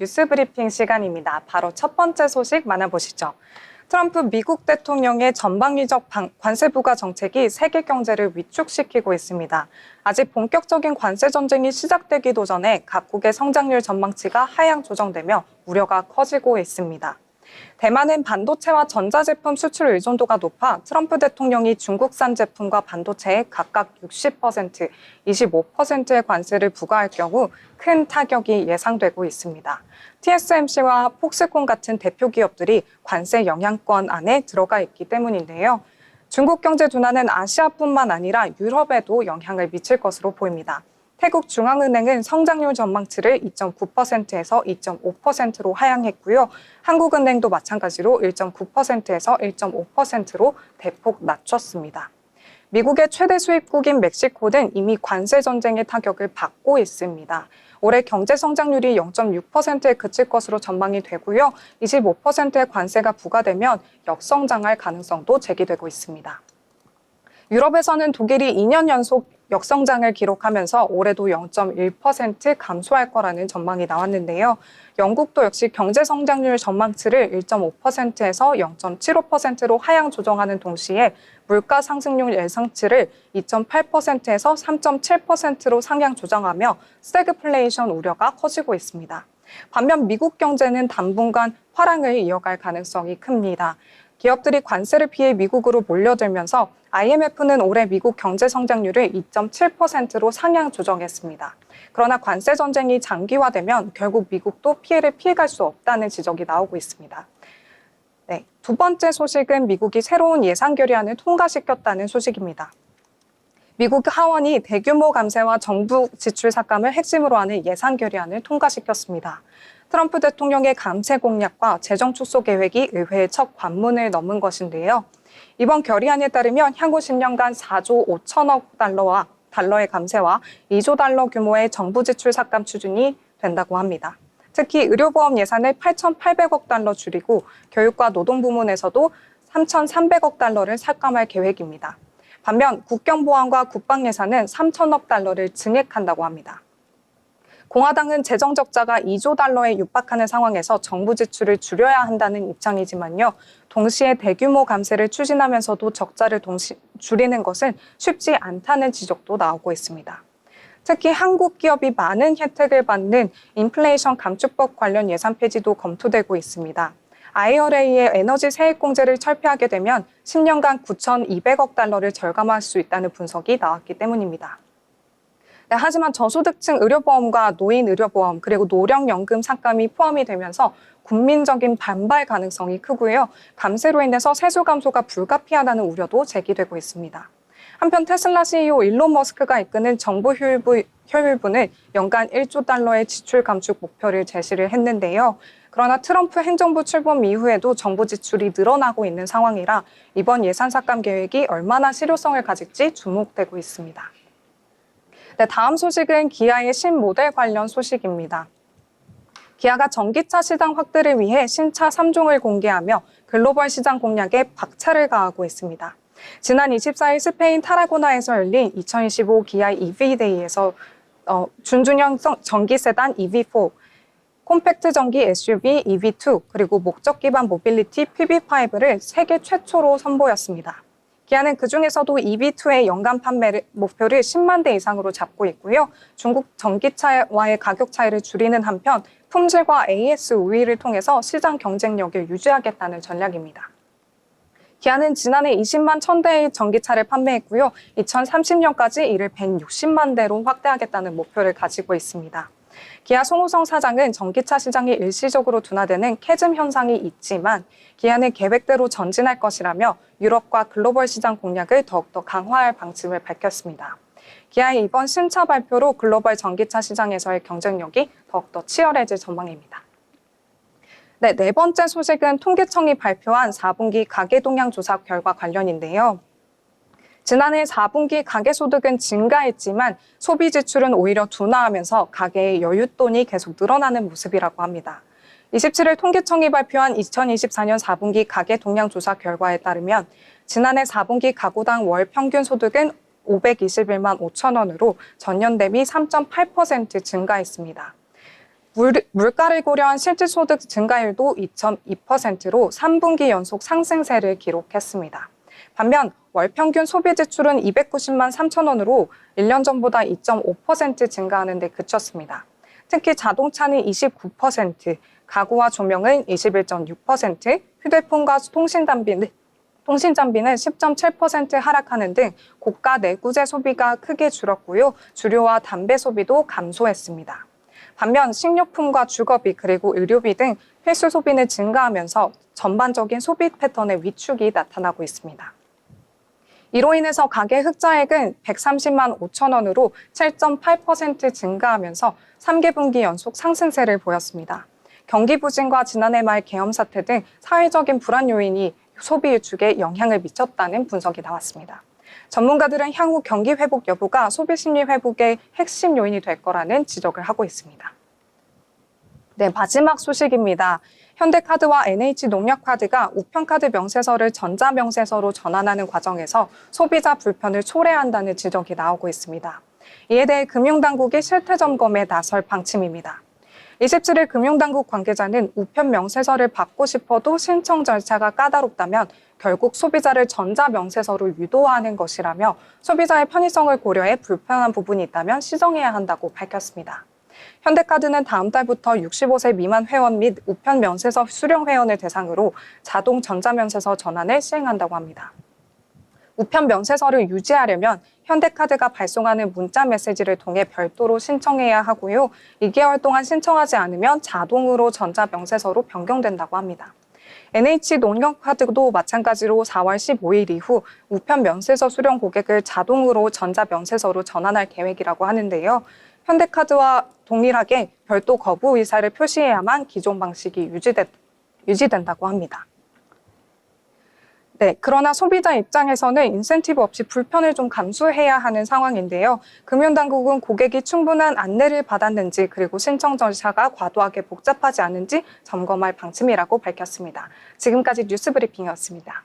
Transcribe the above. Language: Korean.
뉴스 브리핑 시간입니다. 바로 첫 번째 소식 만나보시죠. 트럼프 미국 대통령의 전방위적 관세 부과 정책이 세계 경제를 위축시키고 있습니다. 아직 본격적인 관세 전쟁이 시작되기도 전에 각국의 성장률 전망치가 하향 조정되며 우려가 커지고 있습니다. 대만은 반도체와 전자제품 수출 의존도가 높아 트럼프 대통령이 중국산 제품과 반도체에 각각 60%, 25%의 관세를 부과할 경우 큰 타격이 예상되고 있습니다. TSMC와 폭스콘 같은 대표 기업들이 관세 영향권 안에 들어가 있기 때문인데요. 중국 경제 둔화는 아시아뿐만 아니라 유럽에도 영향을 미칠 것으로 보입니다. 태국 중앙은행은 성장률 전망치를 2.9%에서 2.5%로 하향했고요. 한국은행도 마찬가지로 1.9%에서 1.5%로 대폭 낮췄습니다. 미국의 최대 수입국인 멕시코는 이미 관세 전쟁의 타격을 받고 있습니다. 올해 경제 성장률이 0.6%에 그칠 것으로 전망이 되고요. 25%의 관세가 부과되면 역성장할 가능성도 제기되고 있습니다. 유럽에서는 독일이 2년 연속 역성장을 기록하면서 올해도 0.1% 감소할 거라는 전망이 나왔는데요. 영국도 역시 경제 성장률 전망치를 1.5%에서 0.75%로 하향 조정하는 동시에 물가 상승률 예상치를 2.8%에서 3.7%로 상향 조정하며 스태그플레이션 우려가 커지고 있습니다. 반면 미국 경제는 당분간 화랑을 이어갈 가능성이 큽니다. 기업들이 관세를 피해 미국으로 몰려들면서 IMF는 올해 미국 경제 성장률을 2.7%로 상향 조정했습니다. 그러나 관세 전쟁이 장기화되면 결국 미국도 피해를 피해갈 수 없다는 지적이 나오고 있습니다. 네, 두 번째 소식은 미국이 새로운 예산 결의안을 통과시켰다는 소식입니다. 미국 하원이 대규모 감세와 정부 지출 삭감을 핵심으로 하는 예산 결의안을 통과시켰습니다. 트럼프 대통령의 감세 공약과 재정 축소 계획이 의회의 첫 관문을 넘은 것인데요. 이번 결의안에 따르면 향후 10년간 4조 5천억 달러의 감세와 2조 달러 규모의 정부 지출 삭감 추진이 된다고 합니다. 특히 의료보험 예산을 8,800억 달러 줄이고 교육과 노동 부문에서도 3,300억 달러를 삭감할 계획입니다. 반면 국경보안과 국방 예산은 3천억 달러를 증액한다고 합니다. 공화당은 재정 적자가 2조 달러에 육박하는 상황에서 정부 지출을 줄여야 한다는 입장이지만요. 동시에 대규모 감세를 추진하면서도 적자를 줄이는 것은 쉽지 않다는 지적도 나오고 있습니다. 특히 한국 기업이 많은 혜택을 받는 인플레이션 감축법 관련 예산 폐지도 검토되고 있습니다. IRA의 에너지 세액공제를 철폐하게 되면 10년간 9,200억 달러를 절감할 수 있다는 분석이 나왔기 때문입니다. 네, 하지만 저소득층 의료보험과 노인 의료보험 그리고 노령연금 삭감이 포함이 되면서 국민적인 반발 가능성이 크고요. 감세로 인해서 세수 감소가 불가피하다는 우려도 제기되고 있습니다. 한편 테슬라 CEO 일론 머스크가 이끄는 정부 효율부는 연간 1조 달러의 지출 감축 목표를 제시를 했는데요. 그러나 트럼프 행정부 출범 이후에도 정부 지출이 늘어나고 있는 상황이라 이번 예산 삭감 계획이 얼마나 실효성을 가질지 주목되고 있습니다. 네, 다음 소식은 기아의 신모델 관련 소식입니다. 기아가 전기차 시장 확대를 위해 신차 3종을 공개하며 글로벌 시장 공략에 박차를 가하고 있습니다. 지난 24일 스페인 타라고나에서 열린 2025 기아 EV데이에서 준중형 전기 세단 EV4, 콤팩트 전기 SUV EV2, 그리고 목적 기반 모빌리티 PV5를 세계 최초로 선보였습니다. 기아는 그중에서도 EV2의 연간 판매 목표를 10만 대 이상으로 잡고 있고요. 중국 전기차와의 가격 차이를 줄이는 한편 품질과 AS 우위를 통해서 시장 경쟁력을 유지하겠다는 전략입니다. 기아는 지난해 20만 1,000대의 전기차를 판매했고요. 2030년까지 이를 160만 대로 확대하겠다는 목표를 가지고 있습니다. 기아 송우성 사장은 전기차 시장이 일시적으로 둔화되는 캐즘 현상이 있지만 기아는 계획대로 전진할 것이라며 유럽과 글로벌 시장 공략을 더욱더 강화할 방침을 밝혔습니다. 기아의 이번 신차 발표로 글로벌 전기차 시장에서의 경쟁력이 더욱더 치열해질 전망입니다. 네, 네 번째 소식은 통계청이 발표한 4분기 가계동향 조사 결과 관련인데요. 지난해 4분기 가계소득은 증가했지만 소비 지출은 오히려 둔화하면서 가계의 여윳돈이 계속 늘어나는 모습이라고 합니다. 27일 통계청이 발표한 2024년 4분기 가계동향 조사 결과에 따르면 지난해 4분기 가구당 월 평균 소득은 521만 5천 원으로 전년 대비 3.8% 증가했습니다. 물가를 고려한 실질소득 증가율도 2.2%로 3분기 연속 상승세를 기록했습니다. 반면 월 평균 소비 지출은 290만 3천 원으로 1년 전보다 2.5% 증가하는 데 그쳤습니다. 특히 자동차는 29%, 가구와 조명은 21.6%, 휴대폰과 통신장비는 10.7% 하락하는 등 고가 내구재 소비가 크게 줄었고요. 주류와 담배 소비도 감소했습니다. 반면 식료품과 주거비 그리고 의료비 등 필수 소비는 증가하면서 전반적인 소비 패턴의 위축이 나타나고 있습니다. 이로 인해서 가계 흑자액은 130만 5천 원으로 7.8% 증가하면서 3개 분기 연속 상승세를 보였습니다. 경기 부진과 지난해 말 계엄 사태 등 사회적인 불안 요인이 소비 위축에 영향을 미쳤다는 분석이 나왔습니다. 전문가들은 향후 경기 회복 여부가 소비 심리 회복의 핵심 요인이 될 거라는 지적을 하고 있습니다. 네, 마지막 소식입니다. 현대카드와 NH농협카드가 우편카드 명세서를 전자명세서로 전환하는 과정에서 소비자 불편을 초래한다는 지적이 나오고 있습니다. 이에 대해 금융당국이 실태점검에 나설 방침입니다. 27일 금융당국 관계자는 우편 명세서를 받고 싶어도 신청 절차가 까다롭다면 결국 소비자를 전자명세서로 유도하는 것이라며 소비자의 편의성을 고려해 불편한 부분이 있다면 시정해야 한다고 밝혔습니다. 현대카드는 다음 달부터 65세 미만 회원 및 우편 명세서 수령 회원을 대상으로 자동 전자명세서 전환을 시행한다고 합니다. 우편 명세서를 유지하려면 현대카드가 발송하는 문자 메시지를 통해 별도로 신청해야 하고요. 2개월 동안 신청하지 않으면 자동으로 전자명세서로 변경된다고 합니다. NH농협카드도 마찬가지로 4월 15일 이후 우편 명세서 수령 고객을 자동으로 전자명세서로 전환할 계획이라고 하는데요. 현대카드와 동일하게 별도 거부 의사를 표시해야만 기존 방식이 유지된다고 합니다. 네, 그러나 소비자 입장에서는 인센티브 없이 불편을 좀 감수해야 하는 상황인데요. 금융당국은 고객이 충분한 안내를 받았는지 그리고 신청 절차가 과도하게 복잡하지 않은지 점검할 방침이라고 밝혔습니다. 지금까지 뉴스브리핑이었습니다.